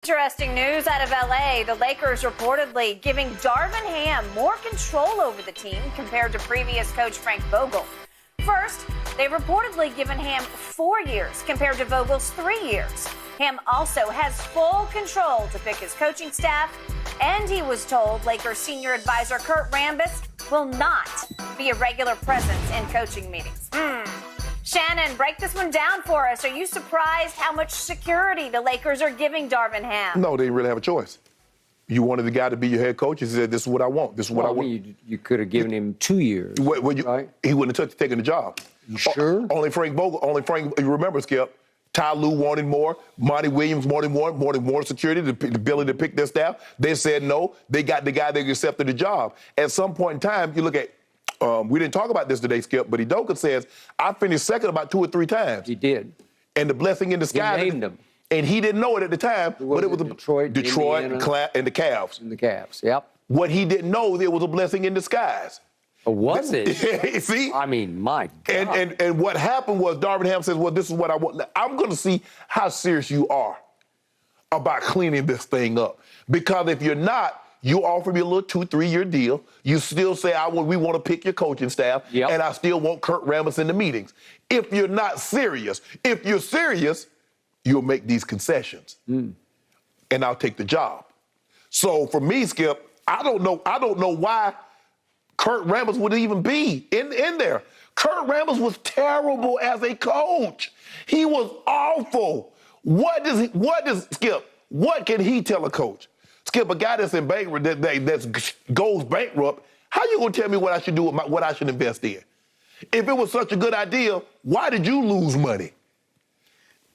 Interesting news out of LA. The Lakers reportedly giving Darvin Ham more control over the team compared to previous coach Frank Vogel. First, they've reportedly given Ham 4 years compared to Vogel's 3 years. Ham also has full control to pick his coaching staff, and he was told Lakers senior advisor Kurt Rambis will not be a regular presence in coaching meetings. Shannon, break this one down for us. Are you surprised how much security the Lakers are giving Darvin Ham? No, they didn't really have a choice. You wanted the guy to be your head coach. He said, this is what I want. This is what I want. You could have given him 2 years. Right? He wouldn't have taken the job. You sure? Only Frank Vogel, you remember, Skip, Ty Lue wanted more. Monty Williams wanted more security, the ability to pick their staff. They said no. They got the guy that accepted the job. At some point in time, you look at, we didn't talk about this today, Skip, but Udoka says, I finished second about 2 or 3 times. He did. And the blessing in disguise. He named him. And he didn't know it at the time, but it was Detroit, and the Cavs. And the Cavs, yep. What he didn't know, there was a blessing in disguise. Was it? See? I mean, my God. And what happened was Darvin Ham says, well, this is what I want. I'm going to see how serious you are about cleaning this thing up. Because if you're not, you offer me a little 2-3 year deal. You still say, we want to pick your coaching staff, and I still want Kurt Rambis in the meetings. If you're not serious, if you're serious, you'll make these concessions, and I'll take the job. So for me, Skip, I don't know why Kurt Rambis would even be in there. Kurt Rambis was terrible as a coach. He was awful. What can he tell a coach? Skip, a guy that's in bankrupt, that goes bankrupt, how you gonna tell me what I should do with what I should invest in? If it was such a good idea, why did you lose money?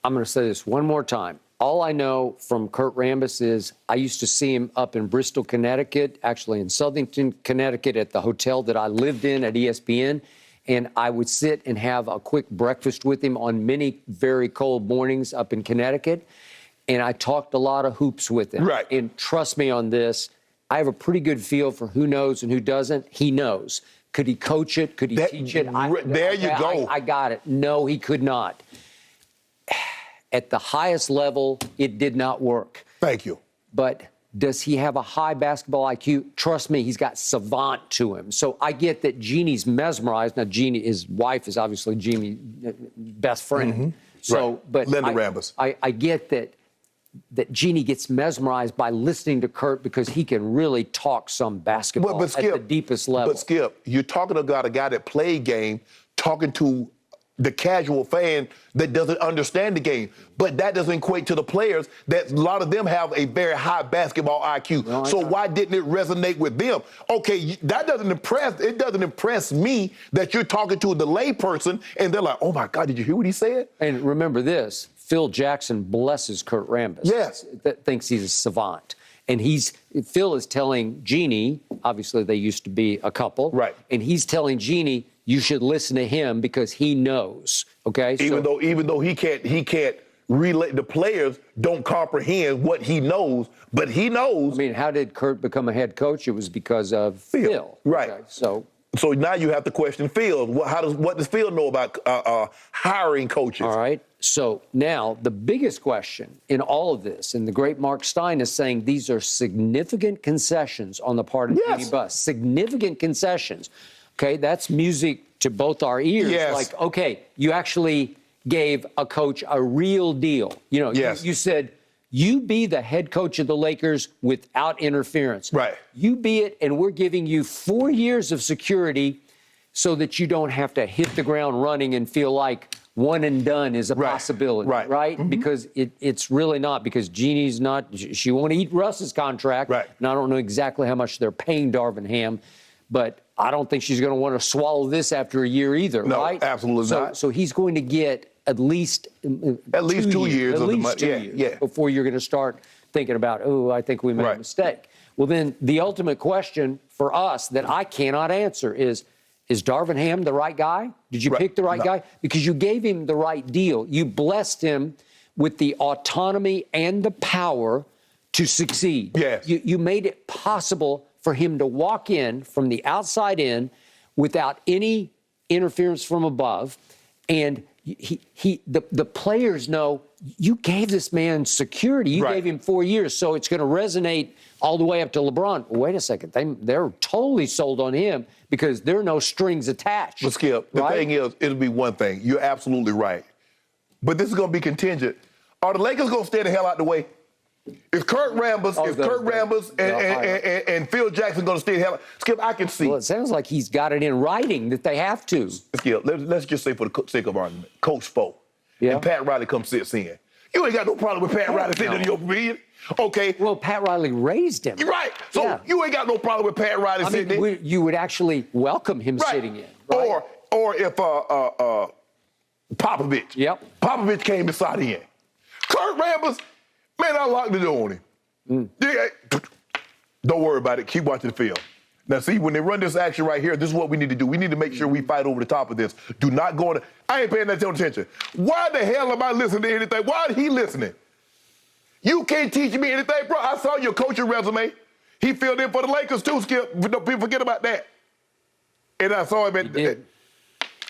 I'm going to say this one more time. All I know from Kurt Rambis is I used to see him up in Bristol, Connecticut, actually in Southington, Connecticut, at the hotel that I lived in at ESPN, and I would sit and have a quick breakfast with him on many very cold mornings up in Connecticut, and I talked a lot of hoops with him. Right. And trust me on this, I have a pretty good feel for who knows and who doesn't. He knows. Could he coach it? Could he teach it? There you go. I got it. No, he could not. At the highest level, it did not work. Thank you. But does he have a high basketball IQ? Trust me, he's got savant to him. So I get that Jeannie's mesmerized. Now, Jeannie, his wife, is obviously Jeannie's best friend. Mm-hmm. So, right. But Linda Rambis. I get that Jeannie gets mesmerized by listening to Kurt because he can really talk some basketball at the deepest level. But Skip, you're talking about a guy that played game, talking to the casual fan that doesn't understand the game. But that doesn't equate to the players that a lot of them have a very high basketball IQ. No, so why didn't it resonate with them? Okay, that doesn't impress me that you're talking to the layperson and they're like, oh my God, did you hear what he said? And remember this, Phil Jackson blesses Kurt Rambis. Yes. That thinks he's a savant. And Phil is telling Jeannie, obviously they used to be a couple. Right. And he's telling Jeannie, you should listen to him because he knows. Okay. Even though he can't relate, the players don't comprehend what he knows, but he knows. I mean, how did Kurt become a head coach? It was because of Phil. Right. Okay, so now you have to question Phil. What does Phil know about hiring coaches? All right. So now the biggest question in all of this, and the great Mark Stein is saying these are significant concessions on the part of Jeannie Buss. Significant concessions. Okay, that's music to both our ears. Yes. Like, okay, you actually gave a coach a real deal. You know, you said, you be the head coach of the Lakers without interference. Right. You be it, and we're giving you 4 years of security so that you don't have to hit the ground running and feel like one and done is a possibility, right? Mm-hmm. Because it's really not, because Jeannie's not, she won't eat Russ's contract. Right. And I don't know exactly how much they're paying Darvin Ham, but I don't think she's going to want to swallow this after a year either, right? No, absolutely not. So he's going to get at least 2 years of the money. Yeah, before you're going to start thinking about, oh, I think we made a mistake. Well, then the ultimate question for us that I cannot answer is Darvin Ham the right guy? Did you pick the right guy? Because you gave him the right deal. You blessed him with the autonomy and the power to succeed. Yes. You made it possible for him to walk in from the outside in without any interference from above. And the players know you gave this man security. You gave him 4 years, so it's going to resonate all the way up to LeBron. Wait a second. They're totally sold on him because there are no strings attached. But, Skip, the thing is, it'll be one thing. You're absolutely right. But this is going to be contingent. Are the Lakers going to stay the hell out the way? If Kurt Rambis, and Phil Jackson going to stay the hell out, Skip, I can see. Well, it sounds like he's got it in writing that they have to. Skip, let's just say for the sake of argument, Coach Spo. Yeah. And Pat Riley comes sits in. You ain't got no problem with Pat Riley sitting in your pavilion. Okay. Well, Pat Riley raised him. Right. So you ain't got no problem with Pat Riley sitting in. You would actually welcome him sitting in. Right? Or if Popovich. Yep. Popovich came inside in. Kurt Rambis, man, I locked the door on him. Don't worry about it. Keep watching the film. Now, see, when they run this action right here, this is what we need to do. We need to make sure we fight over the top of this. Do not go on. I ain't paying that attention. Why the hell am I listening to anything? Why is he listening? You can't teach me anything, bro. I saw your coaching resume. He filled in for the Lakers, too, Skip. Don't people forget about that. And I saw him at it.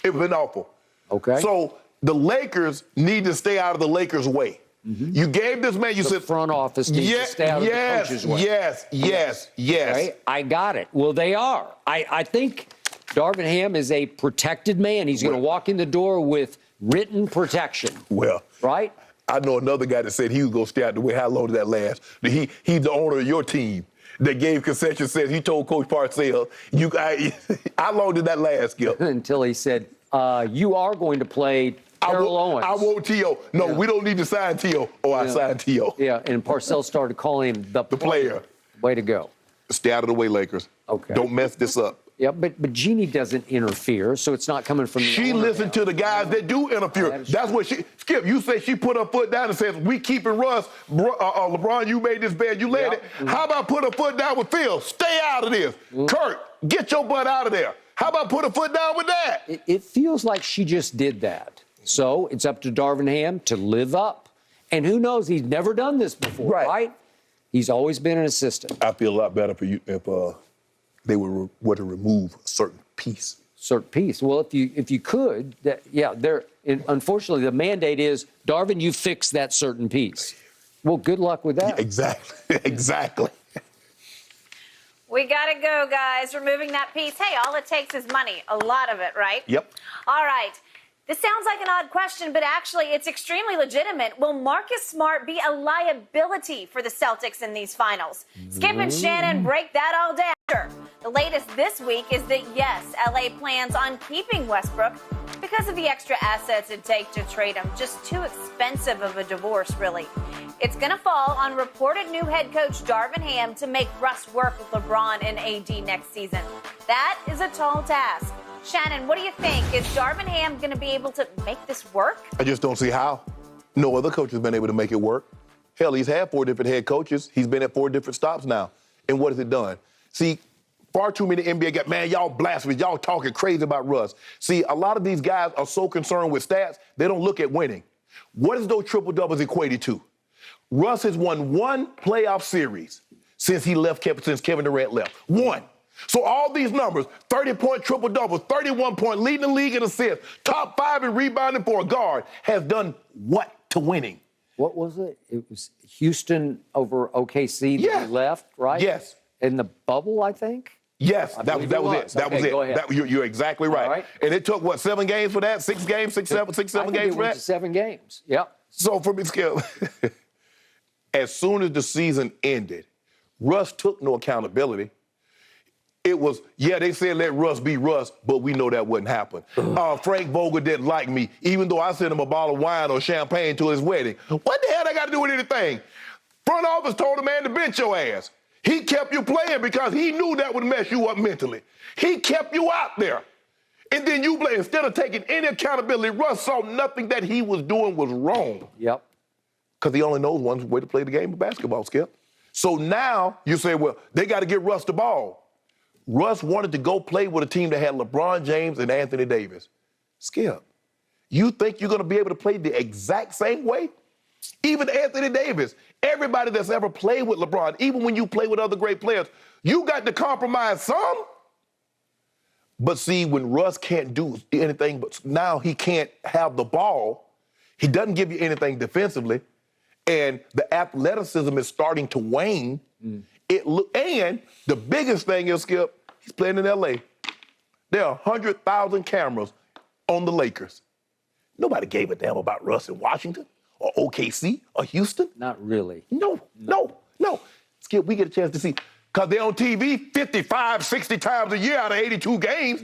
It's been awful. Okay. So the Lakers need to stay out of the Lakers' way. You gave this man, you said. The front office needs to stay out of the coach's way. Yes. Right? I got it. Well, they are. I think Darvin Ham is a protected man. He's going to walk in the door with written protection. Well. Right? I know another guy that said he was going to stay out the way. How long did that last? He's the owner of your team that gave concession says he told Coach Parcells, how long did that last, Skip? Until he said, you are going to play Terrell Owens. I want T.O. No, we don't need to sign T.O. I signed T.O. Yeah, and Parcells started calling him the player. Way to go. Stay out of the way, Lakers. Okay. Don't mess this up. Yeah, but Jeannie doesn't interfere, so it's not coming from the She listened to the guys that do interfere. That's what Skip, you say she put her foot down and says, we keeping Russ. LeBron, you made this bad. You led it. How about put her foot down with Phil? Stay out of this. Kurt, get your butt out of there. How about put her foot down with that? It feels like she just did that. So it's up to Darvin Ham to live up. And who knows, he's never done this before, right? He's always been an assistant. I feel a lot better for you if they were to remove a certain piece. Certain piece. Well, if you could, unfortunately, the mandate is, Darvin, you fix that certain piece. Well, good luck with that. Exactly. Exactly. We got to go, guys. Removing that piece. Hey, all it takes is money. A lot of it, right? Yep. All right. This sounds like an odd question, but actually it's extremely legitimate. Will Marcus Smart be a liability for the Celtics in these finals? Skip and Shannon break that all down. The latest this week is that, yes, LA plans on keeping Westbrook because of the extra assets it'd take to trade him. Just too expensive of a divorce, really. It's going to fall on reported new head coach Darvin Ham to make Russ work with LeBron and AD next season. That is a tall task. Shannon, what do you think? Is Darvin Ham going to be able to make this work? I just don't see how. No other coach has been able to make it work. Hell, he's had 4 different head coaches. He's been at 4 different stops now. And what has it done? See, far too many NBA guys, man, y'all blasphemous. Y'all talking crazy about Russ. See, a lot of these guys are so concerned with stats, they don't look at winning. What is those triple-doubles equated to? Russ has won 1 playoff series since Kevin Durant left. 1. So all these numbers, 30-point triple-double, 31-point, leading the league in assists, top 5 in rebounding for a guard, has done what to winning? What was it? It was Houston over OKC that he left, right? Yes. In the bubble, I think? Yes, that was it. That was it. Go ahead. You're exactly right. And it took, 7 games for that? 6 games, 7 games for that? 7 games, yep. So for me, Skip, as soon as the season ended, Russ took no accountability. It was, they said let Russ be Russ, but we know that wouldn't happen. Frank Vogel didn't like me, even though I sent him a bottle of wine or champagne to his wedding. What the hell that got to do with anything? Front office told the man to bench your ass. He kept you playing because he knew that would mess you up mentally. He kept you out there. And then you play. Instead of taking any accountability, Russ saw nothing that he was doing was wrong. Yep. Because he only knows one way to play the game of basketball, Skip. So now you say, well, they got to get Russ the ball. Russ wanted to go play with a team that had LeBron James and Anthony Davis. Skip, you think you're going to be able to play the exact same way? Even Anthony Davis, everybody that's ever played with LeBron, even when you play with other great players, you got to compromise some. But see, when Russ can't do anything, but now he can't have the ball, He doesn't give you anything defensively, and the athleticism is starting to wane. And the biggest thing is, Skip, he's playing in L.A. There are 100,000 cameras on the Lakers. Nobody gave a damn about Russ in Washington or OKC or Houston. Not really. No. Skip, we get a chance to see, because they're on TV 55, 60 times a year out of 82 games.